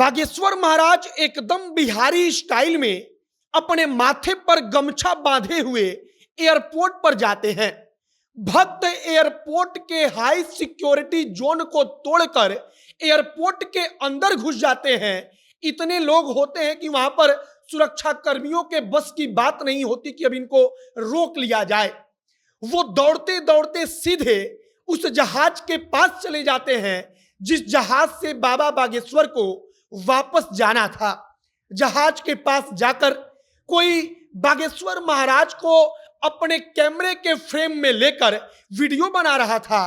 बागेश्वर महाराज एकदम बिहारी स्टाइल में अपने माथे पर गमछा बांधे हुए एयरपोर्ट पर जाते हैं। भक्त एयरपोर्ट के हाई सिक्योरिटी जोन को तोड़कर एयरपोर्ट के अंदर घुस जाते हैं। इतने लोग होते हैं कि वहां पर सुरक्षा कर्मियों के बस की बात नहीं होती कि अब इनको रोक लिया जाए। वो दौड़ते दौड़ते सीधे उस जहाज के पास चले जाते हैं जिस जहाज से बाबा बागेश्वर को वापस जाना था। जहाज के पास जाकर कोई बागेश्वर महाराज को अपने कैमरे के फ्रेम में लेकर वीडियो बना रहा था।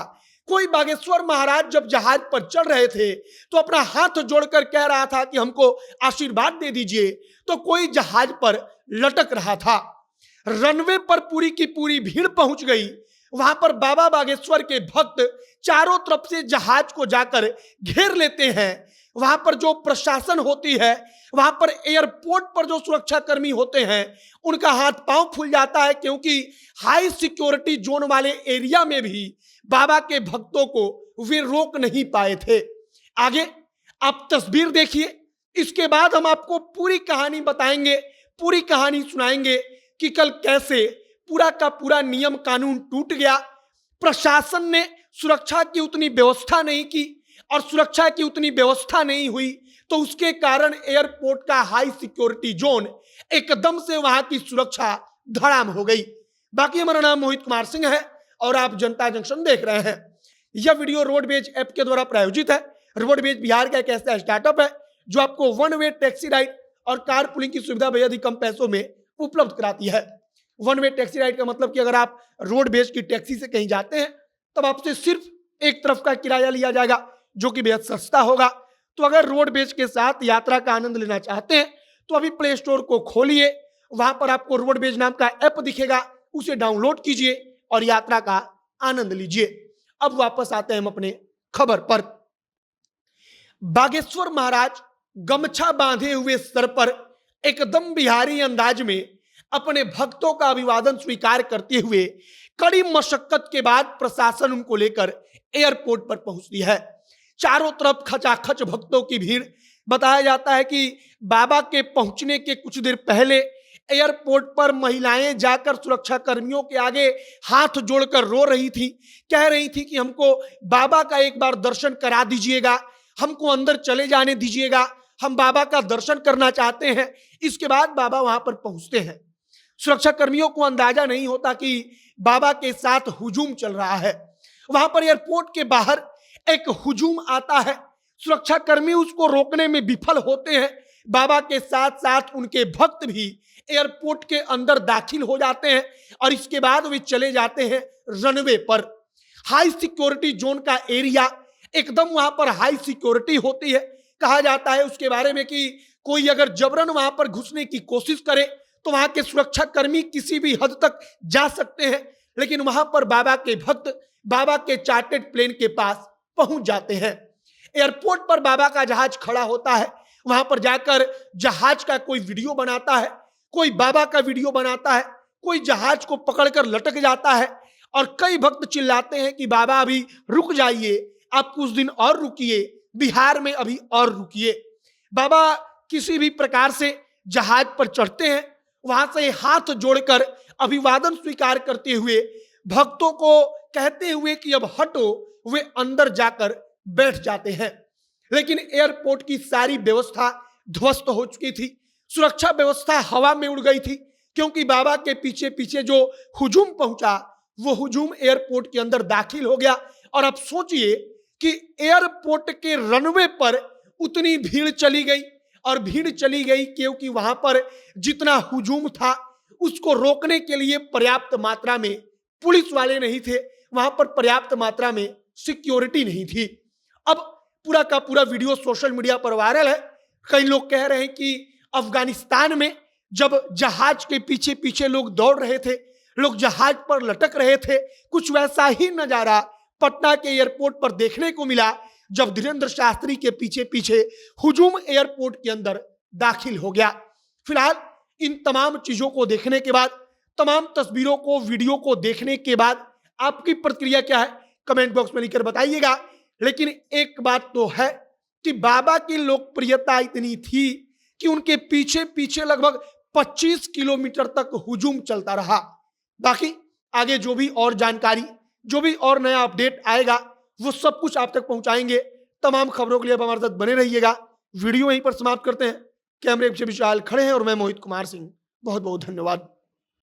कोई बागेश्वर महाराज जब जहाज पर चढ़ रहे थे तो अपना हाथ जोड़कर कह रहा था कि हमको आशीर्वाद दे दीजिए, तो कोई जहाज पर लटक रहा था। रनवे पर पूरी की पूरी भीड़ पहुंच गई। वहां पर बाबा बागेश्वर के भक्त चारों तरफ से जहाज को जाकर घेर लेते हैं। वहां पर जो प्रशासन होती है, वहां पर एयरपोर्ट पर जो सुरक्षा कर्मी होते हैं, उनका हाथ पांव फूल जाता है, क्योंकि हाई सिक्योरिटी जोन वाले एरिया में भी बाबा के भक्तों को वे रोक नहीं पाए थे। आगे आप तस्वीर देखिए, इसके बाद हम आपको पूरी कहानी बताएंगे, पूरी कहानी सुनाएंगे कि कल कैसे पूरा का पूरा नियम कानून टूट गया। प्रशासन ने सुरक्षा की उतनी व्यवस्था नहीं की और सुरक्षा की उतनी व्यवस्था नहीं हुई, तो उसके कारण एयरपोर्ट का हाई सिक्योरिटी जोन एकदम से वहां की सुरक्षा धड़ाम हो गई। बाकी हमारा नाम मोहित कुमार सिंह है और आप जनता जंक्शन देख रहे हैं। यह वीडियो रोडवेज ऐप के द्वारा प्रायोजित है। रोडवेज बिहार का एक ऐसा स्टार्टअप है जो आपको वन वे टैक्सी राइड और कार पुलिंग की सुविधा बेहद ही कम पैसों में उपलब्ध कराती है। वन वे टैक्सी राइड का मतलब कि अगर आप रोडवेज की टैक्सी से कहीं जाते हैं तब आपसे सिर्फ एक तरफ का किराया लिया जाएगा, जो कि बेहद सस्ता होगा। तो अगर रोडवेज के साथ यात्रा का आनंद लेना चाहते हैं तो अभी प्ले स्टोर को खोलिए, वहां पर आपको रोडवेज नाम का ऐप दिखेगा, उसे डाउनलोड कीजिए और यात्रा का आनंद लीजिए। अब वापस आते हैं हम अपने खबर पर। बागेश्वर महाराज गमछा बांधे हुए सर पर एकदम बिहारी अंदाज में अपने भक्तों का अभिवादन स्वीकार करते हुए कड़ी मशक्कत के बाद प्रशासन उनको लेकर एयरपोर्ट पर पहुंचती है। चारों तरफ खचाखच भक्तों की भीड़। बताया जाता है कि बाबा के पहुंचने के कुछ देर पहले एयरपोर्ट पर महिलाएं जाकर सुरक्षा कर्मियों के आगे हाथ जोड़कर रो रही थी, कह रही थी कि हमको बाबा का एक बार दर्शन करा दीजिएगा, हमको अंदर चले जाने दीजिएगा, हम बाबा का दर्शन करना चाहते हैं। इसके बाद बाबा वहां पर पहुंचते हैं। सुरक्षा कर्मियों को अंदाजा नहीं होता कि बाबा के साथ हुजूम चल रहा है। वहां पर एयरपोर्ट के बाहर एक हुजूम आता है। सुरक्षा कर्मी उसको रोकने में विफल होते हैं। बाबा के साथ साथ उनके भक्त भी एयरपोर्ट के अंदर दाखिल हो जाते हैं और इसके बाद वे चले जाते हैं रनवे पर। हाई सिक्योरिटी जोन का एरिया, एकदम वहां पर हाई सिक्योरिटी होती है। कहा जाता है उसके बारे में कि कोई अगर जबरन वहां पर घुसने की कोशिश करे तो वहां के सुरक्षा कर्मी किसी भी हद तक जा सकते हैं, लेकिन वहां पर बाबा के भक्त बाबा के चार्टर्ड प्लेन के पास पहुंच जाते हैं। एयरपोर्ट पर बाबा का जहाज खड़ा होता है। वहां पर जाकर जहाज का कोई वीडियो बनाता है, कोई बाबा का वीडियो बनाता है, कोई जहाज को पकड़कर लटक जाता है और कई भक्त चिल्लाते हैं कि बाबा अभी रुक जाइए, आप कुछ दिन और रुकिए, बिहार में अभी और रुकिए। बाबा किसी भी प्रकार से जहाज पर चढ़ते हैं, वहां से हाथ जोड़कर अभिवादन स्वीकार करते हुए भक्तों को कहते हुए कि अब हटो, वे अंदर जाकर बैठ जाते हैं। लेकिन एयरपोर्ट की सारी व्यवस्था ध्वस्त हो चुकी थी। सुरक्षा व्यवस्था हवा में उड़ गई थी, क्योंकि बाबा के पीछे पीछे जो हुजूम पहुंचा वो हुजूम एयरपोर्ट के अंदर दाखिल हो गया। और अब सोचिए कि एयरपोर्ट के रनवे पर उतनी भीड़ चली गई, और भीड़ चली गई क्योंकि वहां पर जितना हुजूम था उसको रोकने के लिए पर्याप्त मात्रा में पुलिस वाले नहीं थे, वहां पर पर्याप्त मात्रा में सिक्योरिटी नहीं थी। अब पूरा का पूरा वीडियो सोशल मीडिया पर वायरल है। कई लोग कह रहे हैं कि अफगानिस्तान में जब जहाज के पीछे पीछे लोग दौड़ रहे थे, लोग जहाज पर लटक रहे थे, कुछ वैसा ही नजारा पटना के एयरपोर्ट पर देखने को मिला जब धीरेन्द्र शास्त्री के पीछे पीछे हुजूम एयरपोर्ट के अंदर दाखिल हो गया। फिलहाल इन तमाम चीजों को देखने के बाद, तमाम तस्वीरों को, वीडियो को देखने के बाद आपकी प्रतिक्रिया क्या है कमेंट बॉक्स में लिखकर बताइएगा। लेकिन एक बात तो है कि बाबा की लोकप्रियता इतनी थी कि उनके पीछे पीछे लगभग 25 किलोमीटर तक हुजूम चलता रहा। बाकी आगे जो भी और जानकारी, जो भी और नया अपडेट आएगा, वो सब कुछ आप तक पहुंचाएंगे। तमाम खबरों के लिए आप हमारे साथ बने रहिएगा। वीडियो यहीं पर समाप्त करते हैं। कैमरे से विशाल खड़े हैं और मैं मोहित कुमार सिंह। बहुत बहुत धन्यवाद।